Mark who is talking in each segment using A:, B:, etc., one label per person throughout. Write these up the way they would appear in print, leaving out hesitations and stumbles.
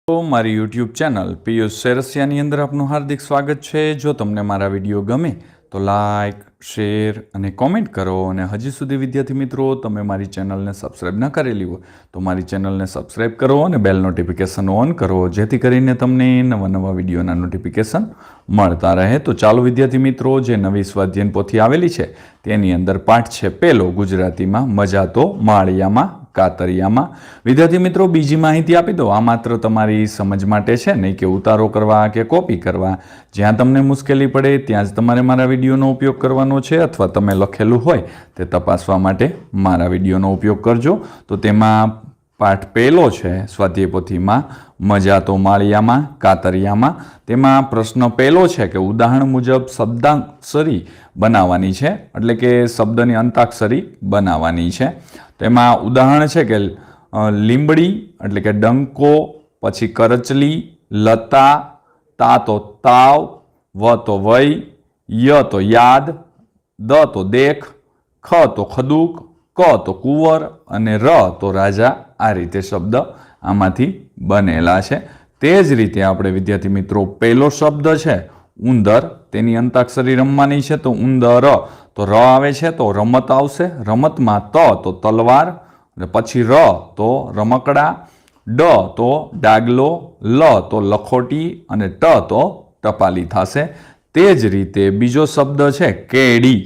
A: તો મારી YouTube channel Piyush સેરસિયાની અંદર આપનું હાર્દિક સ્વાગત છે। જો તમને મારા વિડીયો ગમે તો લાઈક, શેર અને કોમેન્ટ કરો। અને હજી સુધી વિદ્યાર્થી મિત્રો તમે મારી ચેનલને સબસ્ક્રાઈબ ન કરેલી હોય તો મારી ચેનલને સબસ્ક્રાઈબ કરો અને બેલ નોટિફિકેશન ઓન કરો, જેથી કરીને તમને નવા નવા વિડીયોના નોટિફિકેશન મળતા રહે। તો ચાલો વિદ્યાર્થી મિત્રો, જે નવી સ્વાધ્યાયન પોથી આવેલી છે તેની અંદર પાઠ છે પહેલો ગુજરાતીમાં મજા તો માળિયામાં કાતરિયામાં। વિદ્યાર્થી મિત્રો, બીજી માહિતી આપી દો, આ માત્ર તમારી સમજ માટે છે, નહીં કે ઉતારો કરવા કે કોપી કરવા। જ્યાં તમને મુશ્કેલી પડે ત્યાં જ તમારે મારા વિડીયોનો ઉપયોગ કરવાનો છે, અથવા તમે લખેલું હોય તે તપાસવા માટે મારા વિડીયોનો ઉપયોગ કરજો। તો તેમાં પાઠ પહેલો છે સ્વાધ્યાય પોથીમાં મજા તો માળિયામાં કાતરિયામાં। તેમાં પ્રશ્ન પહેલો છે કે ઉદાહરણ મુજબ શબ્દાક્ષરી બનાવવાની છે, એટલે કે શબ્દની અંતાક્ષરી બનાવવાની છે। તેમાં ઉદાહરણ છે કે લીંબડી એટલે કે ડંકો, પછી કરચલી, લતા, તા તો તાવ, વ તો વય, ય તો યાદ, દ તો દેખ, ખ તો ખદુક, ક તો કુંવર અને ર તો રાજા। આ રીતે શબ્દ આમાંથી બનેલા છે। તે જ રીતે આપણે વિદ્યાર્થી મિત્રો પહેલો શબ્દ છે ઉંદર, તેની અંતાક્ષરી રમવાની છે। તો ઉંદર તો ર આવે છે તો રમત આવશે, રમતમાં ત તો તલવાર, અને પછી ર તો રમકડા, ડ તો ડાગલો, લ તો લખોટી અને ટ તો ટપાલી થશે। તે જ રીતે બીજો શબ્દ છે કેડી,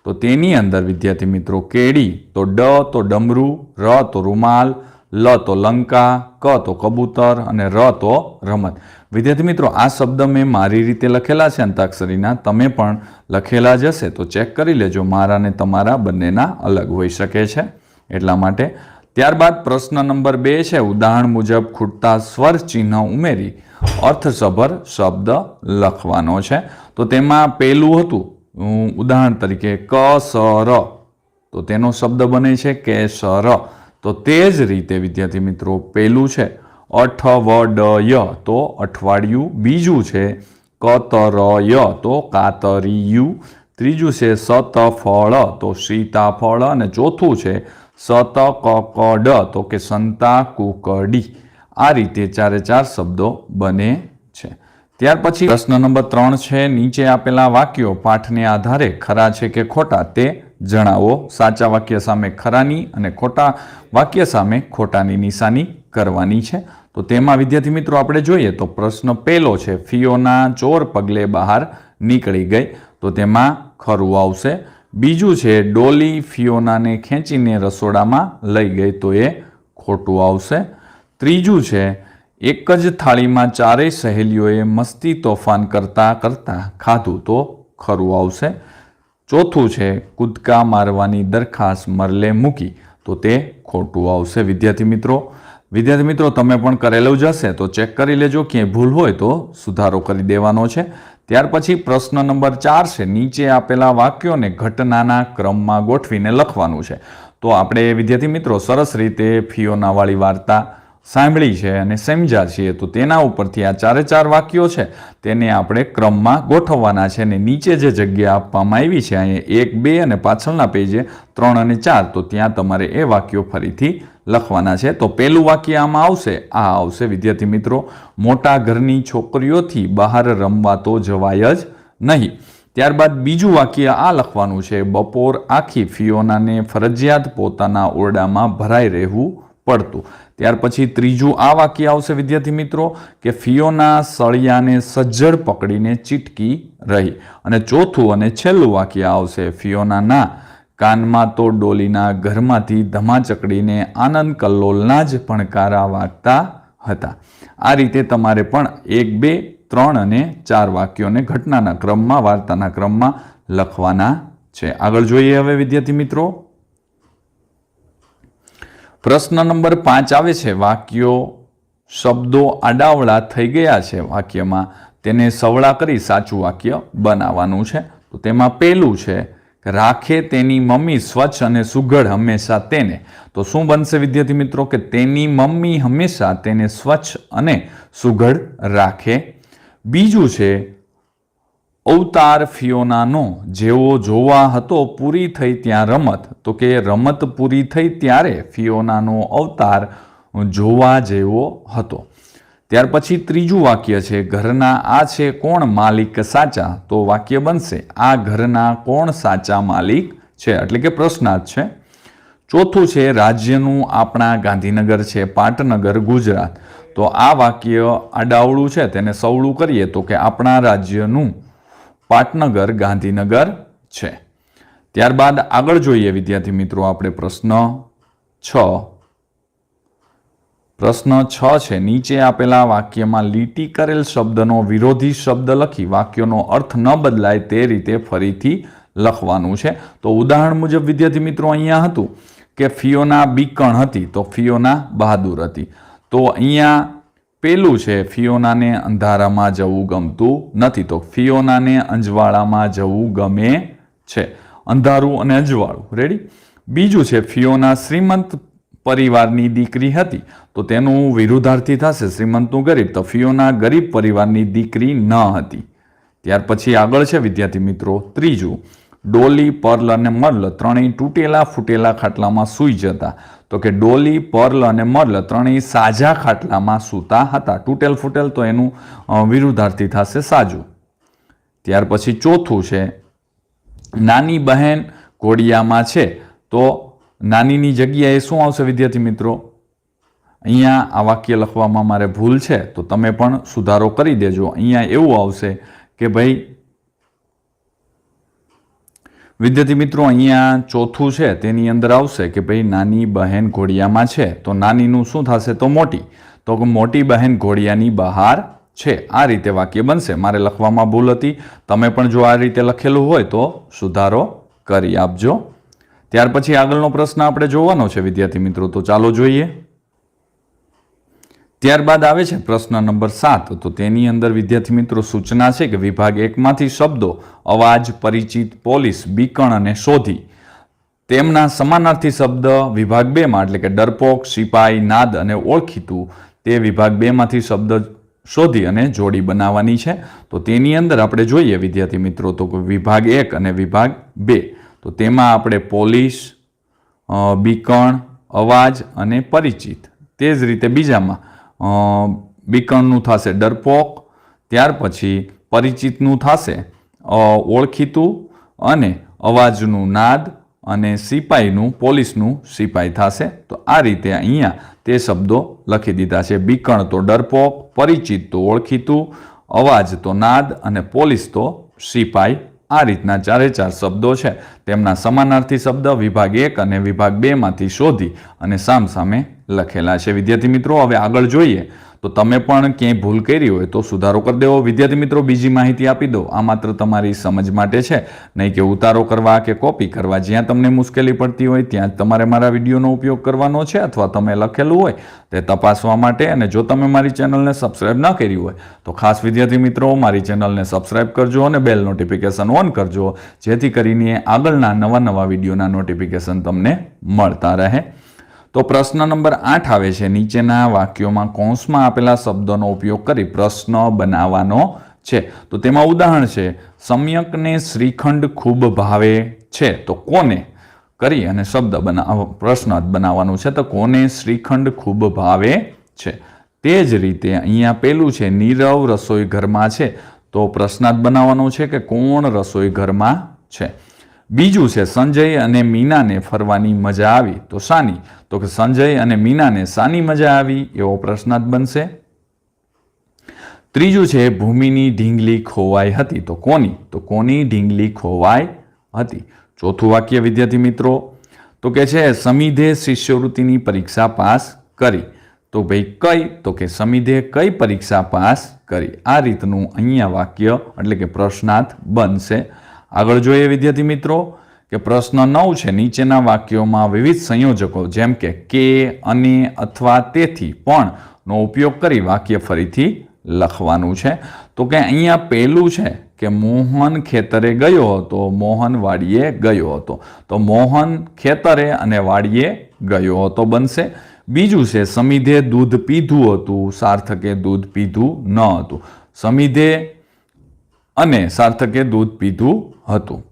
A: તો તેની અંદર વિદ્યાર્થી મિત્રો કેડી તો ડ તો ડમરું, ર તો રૂમાલ, લ તો લંકા, ક તો કબૂતર અને ર તો રમત। વિદ્યાર્થી મિત્રો, આ શબ્દ મેં મારી રીતે લખેલા છે અંતાક્ષરીના, તમે પણ લખેલા જ હશે તો ચેક કરી લેજો, મારા ને તમારા બંનેના અલગ હોઈ શકે છે એટલા માટે। ત્યારબાદ પ્રશ્ન નંબર 2 છે ઉદાહરણ મુજબ ખૂટતા સ્વર ચિહ્ન ઉમેરી અર્થસભર શબ્દ લખવાનો છે। તો તેમાં પહેલું હતું ઉદાહરણ તરીકે ક સ ર, તો તેનો શબ્દ બને છે કેસર। તો તે જ રીતે વિદ્યાર્થી મિત્રો પહેલું છે અઠવડય તો અઠવાડિયું, બીજું છે કતરય તો કાતરિયું, ત્રીજું છે સતફળ તો સીતાફળ, અને ચોથું છે સતકકડ તો કે સંતા કુકડી। આ રીતે 4 શબ્દો બને છે। ત્યાર પછી પ્રશ્ન નંબર 3 છે નીચે આપેલા વાક્યો પાઠને આધારે ખરા છે કે ખોટા તે જણાવો। સાચા વાક્ય સામે ખરાની અને ખોટા વાક્ય સામે ખોટાની નિશાની કરવાની છે। તો તેમાં વિદ્યાર્થી મિત્રો આપણે જોઈએ તો પ્રશ્ન પહેલો છે ફિયોના ચોર પગલે બહાર નીકળી ગઈ, તો તેમાં ખરું આવશે। બીજું છે ડોલી ફિયોનાને ખેંચીને રસોડામાં લઈ ગઈ, તો એ ખોટું આવશે। ત્રીજું છે એક જ થાળીમાં 4 સહેલીઓએ મસ્તી તોફાન કરતા કરતા ખાધું, તો ખરું આવશે। ચોથું છે કૂદકા મારવાની દરખાસ્ત મરલે મૂકી, તો તે ખોટું આવશે। વિદ્યાર્થી મિત્રો તમે પણ કરેલું જ હશે તો ચેક કરી લેજો, ક્યાંય ભૂલ હોય તો સુધારો કરી દેવાનો છે। ત્યાર પછી પ્રશ્ન નંબર 4 છે નીચે આપેલા વાક્યોને ઘટનાના ક્રમમાં ગોઠવીને લખવાનું છે। તો આપણે વિદ્યાર્થી મિત્રો સરસ રીતે ફિયોનાવાળી વાર્તા સાંભળી છે અને સમજ્યા છીએ, તો તેના ઉપરથી આ 4 વાક્યો છે તેને આપણે ક્રમમાં ગોઠવવાના છે। અને નીચે જે જગ્યા આપવામાં આવી છે અહીંયા 1, 2 અને પાછળના પેજે 3 અને 4, તો ત્યાં તમારે એ વાક્યો ફરીથી લખવાના છે। તો પહેલું વાક્ય આમાં આવશે, આ આવશે વિદ્યાર્થી મિત્રો મોટા ઘરની છોકરીઓથી બહાર રમવા તો જવાય જ નહીં। ત્યારબાદ બીજું વાક્ય આ લખવાનું છે બપોર આખી ફિયોનાને ફરજિયાત પોતાના ઓરડામાં ભરાઈ રહેવું પડતું। ત્યાર પછી ત્રીજું આ વાક્ય આવશે વિદ્યાર્થી મિત્રો કે ફિયોના સળિયાને સજ્જડ પકડીને ચીટકી રહી। અને ચોથું અને છેલ્લું વાક્ય આવશે ફિયોનાના કાનમાં તો ડોલીના ઘરમાંથી ધમાચકડીને આનંદ કલ્લોલના જ ભણકારા વાગતા હતા। આ રીતે તમારે પણ 1, 2, 3 અને 4 વાક્યોને ઘટનાના ક્રમમાં વાર્તાના ક્રમમાં લખવાના છે। આગળ જોઈએ હવે વિદ્યાર્થી મિત્રો પ્રશ્ન નંબર 5 આવે છે વાક્યો શબ્દો આડાવડા થઈ ગયા છે વાક્યમાં, તેને સવળા કરી સાચું વાક્ય બનાવવાનું છે। તો તેમાં પહેલું છે રાખે તેની મમ્મી સ્વચ્છ અને સુઘડ હંમેશા તેને, તો શું બનશે વિદ્યાર્થી મિત્રો કે તેની મમ્મી હંમેશા તેને સ્વચ્છ અને સુઘડ રાખે। બીજું છે અવતાર ફિયોનાનો જેવો જોવા હતો પૂરી થઈ ત્યાં રમત, તો કે રમત પૂરી થઈ ત્યારે ફિયોનાનો અવતાર જોવા જેવો હતો। ત્યાર પછી ત્રીજું વાક્ય છે ઘરના આ છે કોણ માલિક સાચા, તો વાક્ય બનશે આ ઘરના કોણ સાચા માલિક છે, એટલે કે પ્રશ્નાર્થ છે. ચોથું છે રાજ્યનું આપણા ગાંધીનગર છે પાટનગર ગુજરાત, તો આ વાક્ય આડાવડું છે તેને સવળું કરીએ તો કે આપણા રાજ્યનું પાટનગર ગાંધીનગર છે. ત્યારબાદ આગળ જોઈએ વિદ્યાર્થી મિત્રો આપણે પ્રશ્ન 6 છે નીચે આપેલા વાક્યમાં લીટી કરેલ શબ્દનો વિરોધી શબ્દ લખી વાક્યનો અર્થ ન બદલાય તે રીતે ફરીથી લખવાનું છે. તો ઉદાહરણ મુજબ વિદ્યાર્થી મિત્રો અહીંયા હતું કે ફિયોના બીકણ હતી તો ફિયોના બહાદુર હતી. તો અહીંયા પેલું છે ફિયોનાને અંધારામાં જવું ગમતું નથી, તો ફિયોનાને અંજવાળામાં જવું ગમે છે. અંધારું અને અજવાળું, રેડી. બીજું છે ફિયોના શ્રીમંત પરિવારની દીકરી હતી, તો તેનું વિરુદ્ધાર્થી થશે શ્રીમંતનું ગરીબ, તો ફિયોના ગરીબ પરિવારની દીકરી ન હતી. ત્યાર પછી આગળ છે વિદ્યાર્થી મિત્રો ત્રીજું ડોલી પર્લ અને મર્લ ત્રણેય તૂટેલા ફૂટેલા ખાટલામાં સૂઈ જતા, તો કે ડોલી પર્લ અને મર્લ ત્રણેય સાજા ખાટલામાં સૂતા હતા. તૂટેલ ફૂટેલ તો એનું વિરુદ્ધાર્થી થશે સાજું. ત્યાર પછી ચોથું છે નાની બહેન ઘોડિયામાં છે, તો નાનીની જગ્યાએ શું આવશે વિદ્યાર્થી મિત્રો? અહીંયા આ વાક્ય લખવામાં મારે ભૂલ છે તો તમે પણ સુધારો કરી દેજો. અહીંયા એવું આવશે કે ભાઈ વિદ્યાર્થી મિત્રો અહીંયા ચોથું છે તેની અંદર આવશે કે ભાઈ નાની બહેન ઘોડિયામાં છે, તો નાનીનું શું થશે? તો મોટી, તો મોટી બહેન ઘોડિયાની બહાર છે. આ રીતે વાક્ય બનશે. મારે લખવામાં ભૂલ હતી, તમે પણ જો આ રીતે લખેલું હોય તો સુધારો કરી આપજો. ત્યાર પછી આગળનો પ્રશ્ન આપણે જોવાનો છે વિદ્યાર્થી મિત્રો, તો ચાલો જોઈએ. ત્યારબાદ આવે છે પ્રશ્ન નંબર 7, તો તેની અંદર વિદ્યાર્થી મિત્રો સૂચના છે કે વિભાગ 1 માંથી શબ્દો અવાજ, પરિચિત, પોલીસ, બીકણ અને શોધી તેમના સમાનાર્થી શબ્દ વિભાગ 2 માં એટલે કે ડરપોક, સિપાઈ, નાદ અને ઓળખીતું તે વિભાગ 2 માંથી શબ્દ શોધી અને જોડી બનાવવાની છે. તો તેની અંદર આપણે જોઈએ વિદ્યાર્થી મિત્રો તો વિભાગ 1 અને વિભાગ 2, તો તેમાં આપણે પોલીસ, બીકણ, અવાજ અને પરિચિત, તે જ રીતે બીજામાં બીકણનું થશે ડરપોક, ત્યાર પછી પરિચિતનું થશે ઓળખીતું અને અવાજનું નાદ અને સિપાહીનું પોલીસનું સિપાઈ થશે. તો આ રીતે અહીંયા તે શબ્દો લખી દીધા છે. બીકણ તો ડરપોક, પરિચિત તો ઓળખીતું, અવાજ તો નાદ અને પોલીસ તો સિપાઈ. આ રીતના 4 શબ્દો છે તેમના સમાનાર્થી શબ્દ વિભાગ 1 અને વિભાગ 2 માંથી શોધી અને સામસામે લખેલા છે. વિદ્યાર્થી મિત્રો હવે આગળ જોઈએ તો તમે પણ ક્યાંય ભૂલ કરી હોય તો સુધારો કરી દેવો. વિદ્યાર્થી મિત્રો બીજી માહિતી આપી દો, આ માત્ર તમારી સમજ માટે છે, નહીં કે ઉતારો કરવા કે કોપી કરવા. જ્યાં તમને મુશ્કેલી પડતી હોય ત્યાં તમારે મારા વિડીયોનો ઉપયોગ કરવાનો છે, અથવા તમે લખેલું હોય તે તપાસવા માટે. અને જો તમે મારી ચેનલને સબસ્ક્રાઈબ ન કરી હોય તો ખાસ વિદ્યાર્થી મિત્રો મારી ચેનલને સબસ્ક્રાઈબ કરજો અને બેલ નોટિફિકેશન ઓન કરજો, જેથી કરીને આગળના નવા વિડીયોના નોટિફિકેશન તમને મળતા રહે. તો પ્રશ્ન નંબર 8 આવે છે નીચેના વાક્યોમાં કૌંસમાં આપેલા શબ્દોનો ઉપયોગ કરી પ્રશ્ન બનાવવાનો છે. તો તેમાં ઉદાહરણ છે સમ્યકને શ્રીખંડ ખૂબ ભાવે છે, તો કોને કરી અને શબ્દ પ્રશ્નાર્થ બનાવવાનું છે, તો કોને શ્રીખંડ ખૂબ ભાવે છે. તે જ રીતે અહીંયા પેલું છે નીરવ રસોઈ ઘરમાં છે, તો પ્રશ્નાર્થ બનાવવાનો છે કે કોણ રસોઈ ઘરમાં છે. બીજું છે સંજય અને મીનાને ફરવાની મજા આવી, તો શાની? તો કે સંજય અને મીનાને શાની મજા આવી એવો પ્રશ્નાર્થ બનશે. ત્રીજું છે ભૂમિની ઢીંગલી ખોવાઈ હતી, તો કોની? તો કોની ઢીંગલી ખોવાઈ હતી. ચોથું વાક્ય વિદ્યાર્થી મિત્રો તો કે છે સમિધે શિષ્યવૃત્તિની પરીક્ષા પાસ કરી, તો ભાઈ કઈ? તો કે સમિધે કઈ પરીક્ષા પાસ કરી. આ રીતનું અહીંયા વાક્ય એટલે કે પ્રશ્નાર્થ બનશે. આગળ જોઈએ વિદ્યાર્થી મિત્રો કે પ્રશ્ન 9 છે નીચેના વાક્યોમાં વિવિધ સંયોજકો જેમ કે અને, અથવા, તેથી, પણ નો ઉપયોગ કરી વાક્ય ફરીથી લખવાનું છે. તો કે અહીંયા પહેલું છે કે મોહન ખેતરે ગયો હતો, મોહન વાડીએ ગયો હતો, તો મોહન ખેતરે અને વાડીએ ગયો હતો બનશે. બીજું છે સમિધે દૂધ પીધું હતું, સાર્થકે દૂધ પીધું ન હતું, સમિધે અને સાર્થકે દૂધ પીધું હતું.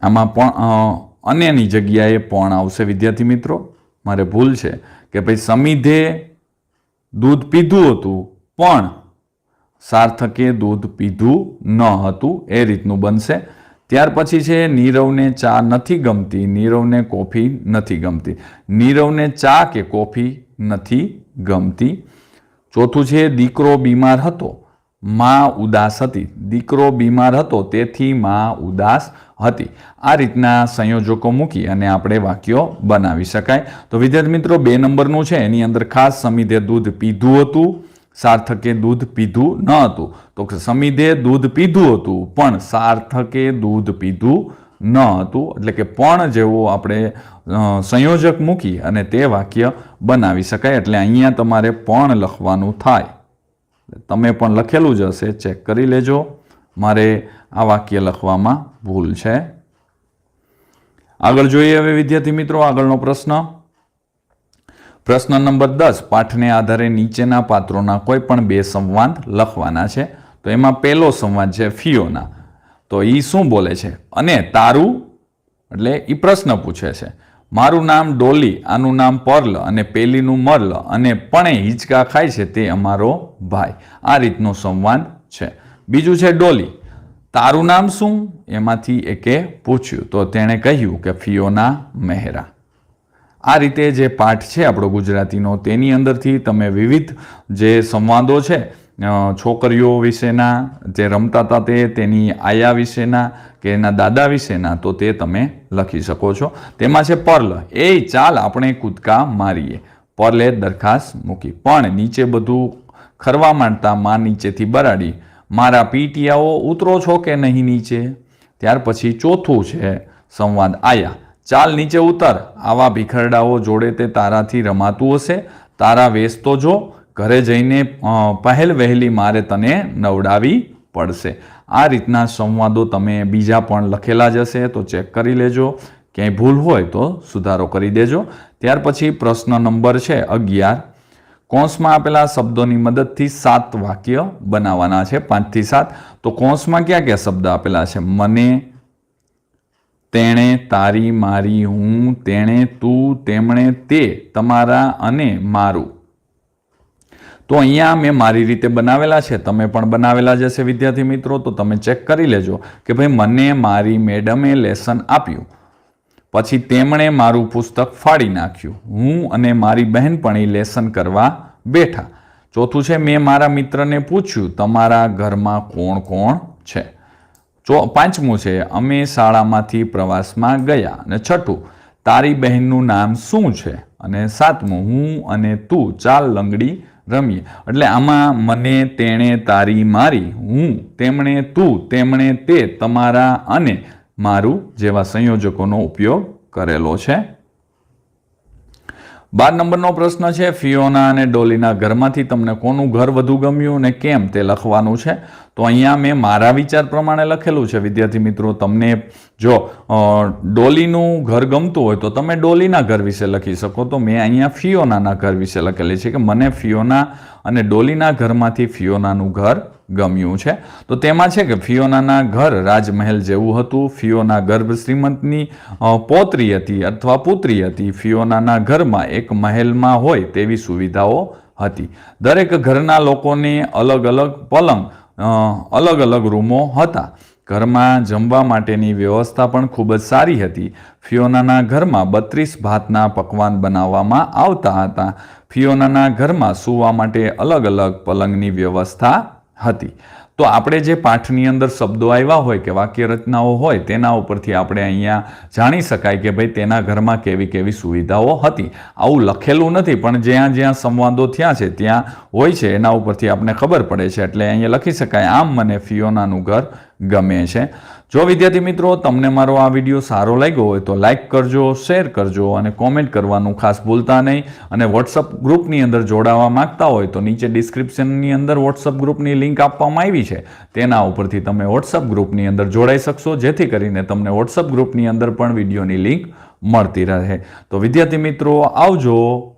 A: આમાં પણ અન્યની જગ્યાએ પણ આવશે વિદ્યાર્થી મિત્રો, મારે ભૂલ છે કે ભાઈ સમિધે દૂધ પીધું હતું પણ સાર્થકે દૂધ પીધું ન હતું, એ રીતનું બનશે. ત્યાર પછી છે નીરવને ચા નથી ગમતી, નીરવને કોફી નથી ગમતી. નીરવને ચા કે કોફી નથી ગમતી. ચોથું છે દીકરો બીમાર હતો, માં ઉદાસ હતી. દીકરો બીમાર હતો તેથી માં ઉદાસ હતી. આ રીતના સંયોજકો મૂકી અને આપણે વાક્યો બનાવી શકાય. તો વિદ્યાર્થી મિત્રો 2 નંબરનું છે એની અંદર ખાસ સમિધે દૂધ પીધું હતું, સાર્થકે દૂધ પીધું ન હતું. તો સમિધે દૂધ પીધું હતું પણ સાર્થકે દૂધ પીધું ન હતું, એટલે કે પણ જેવો આપણે સંયોજક મૂકી અને તે વાક્ય બનાવી શકાય. એટલે અહીંયા તમારે પણ લખવાનું થાય. તમે પણ લખેલું જ હશે, ચેક કરી લેજો. મારે આ વાક્ય લખવામાં ભૂલ છે. આગળ જોઈએ હવે વિદ્યાર્થી મિત્રો આગળનો પ્રશ્ન. પ્રશ્ન નંબર 10. પાઠને આધારે નીચેના પાત્રોના કોઈ પણ 2 સંવાદ લખવાના છે. તો એમાં પહેલો સંવાદ છે ફિયોના. તો એ શું બોલે છે? અને તારું, એટલે એ પ્રશ્ન પૂછે છે. મારું નામ ડોલી, આનું નામ પર્લ અને પેલીનું મર્લ અને પણ હિંચકા ખાય છે તે અમારો ભાઈ. આ રીતનો સંવાદ છે. બીજું છે ડોલી, તારું નામ શું? એમાંથી એકે પૂછ્યું તો તેણે કહ્યું કે ફિયોના મહેરા. આ રીતે જે પાઠ છે આપણો ગુજરાતીનો તેની અંદરથી તમે વિવિધ જે સંવાદો છે છોકરીઓ વિશેના, જે રમતા હતા તેની આયા વિશેના કે એના દાદા વિશેના, તો તે તમે લખી શકો છો. તેમાં છે પર્લ, એ ચાલ આપણે કૂદકા મારીએ. પર્લે દરખાસ્ત મૂકી. પણ નીચે બધું ખરવા માંડતા માં નીચેથી બરાડી, મારા પીટિયાઓ ઉતરો છો કે નહીં નીચે? ત્યાર પછી ચોથું છે સંવાદ આયા, ચાલ નીચે ઉતર, આવા ભીખરડાઓ જોડે તે તારાથી રમાતું હશે, તારા વેશ તો જો, ઘરે જઈને પહેલ વહેલી મારે તને નવડાવી પડશે. આ રીતના સંવાદો તમે બીજા પણ લખેલા જ હશે, તો ચેક કરી લેજો. ક્યાંય ભૂલ હોય તો સુધારો કરી દેજો. ત્યાર પછી પ્રશ્ન નંબર છે 11. કૌંસમાં આપેલા શબ્દોની મદદથી 7 વાક્ય બનાવવાના છે, 5 થી 7. તો કૌંસમાં કયા કયા શબ્દ આપેલા છે? મને, તેણે, તારી, મારી, હું, તેણે, તું, તેમણે, તે, તમારા અને મારું. તો અહીંયા મેં મારી રીતે બનાવેલા છે, તમે પણ બનાવેલા જ હશે વિદ્યાર્થી મિત્રો. તો તમે ચેક કરી લેજો કે ભાઈ મને મારી મેડમે લેસન આપ્યું, પછી તેમણે મારું પુસ્તક ફાડી નાખ્યું, હું અને મારી બહેનપણી લેસન કરવા બેઠા. ચોથું છે મેં મારા મિત્રને પૂછ્યું તમારા ઘરમાં કોણ કોણ છે. પાંચમું છે અમે શાળામાંથી પ્રવાસમાં ગયા. અને છઠ્ઠું તારી બહેનનું નામ શું છે. અને સાતમું હું અને તું ચાલ લંગડી રમીએ. એટલે આમાં મને, તેણે, તારી, મારી, હું, તેમણે, તું, તેમણે, તે, તમારા અને મારું જેવા સંયોજકોનો ઉપયોગ કરેલો છે. 12 નંબરનો પ્રશ્ન છે ફિયોના અને ડોલીના ઘરમાંથી તમને કોનું ઘર વધુ ગમ્યું અને કેમ તે લખવાનું છે. તો અહીંયા મેં મારા વિચાર પ્રમાણે લખેલું છે વિદ્યાર્થી મિત્રો. તમને જો ડોલીનું ઘર ગમતું હોય તો તમે ડોલીના ઘર વિશે લખી શકો. તો મેં અહીંયા ફિયોનાના ઘર વિશે લખેલી છે કે મને ફિયોના અને ડોલીના ઘરમાંથી ફિયોનાનું ઘર ગમ્યું છે. તો તેમાં છે કે ફિયોનાના ઘર રાજમહેલ જેવું હતું. ફિયોના ગર્ભ શ્રીમંતની પૌત્રી હતી અથવા પુત્રી હતી. ફિયોનાના ઘરમાં એક મહેલમાં હોય તેવી સુવિધાઓ હતી. દરેક ઘરના લોકોને અલગ અલગ પલંગ, અલગ અલગ રૂમો હતા. ઘરમાં જમવા માટેની વ્યવસ્થા પણ ખૂબ જ સારી હતી. ફિયોનાના ઘરમાં 32 ભાતના પકવાન બનાવવામાં આવતા હતા. ફિયોનાના ઘરમાં સૂવા માટે અલગ અલગ પલંગની વ્યવસ્થા હતી. તો આપણે જે પાઠની અંદર શબ્દો આવ્યા હોય કે વાક્ય રચનાઓ હોય તેના ઉપરથી આપણે અહીંયા જાણી શકાય કે ભાઈ તેના ઘરમાં કેવી કેવી સુવિધાઓ હતી. આવું લખેલું નથી પણ જ્યાં જ્યાં સંવાદો થયા છે ત્યાં હોય છે એના ઉપરથી આપણે ખબર પડે છે. એટલે અહીંયા લખી શકાય આમ મને ફિયોનાનું ઘર ગમે છે. જો વિદ્યાર્થી મિત્રો તમને મારો આ વિડીયો સારો લાગ્યો હોય તો લાઇક કરજો, શેર કરજો અને કોમેન્ટ કરવાનું ખાસ ભૂલતા નહીં. અને વોટ્સઅપ ગ્રુપની અંદર જોડાવા માંગતા હોય તો નીચે ડિસ્ક્રિપ્શનની અંદર વોટ્સઅપ ગ્રુપની લિંક આપવામાં આવી છે, તેના ઉપરથી તમે વોટ્સઅપ ગ્રુપની અંદર જોડાઈ શકશો, જેથી કરીને તમને વોટ્સઅપ ગ્રુપની અંદર પણ વિડીયોની લિંક મળતી રહે. તો વિદ્યાર્થી મિત્રો આવજો.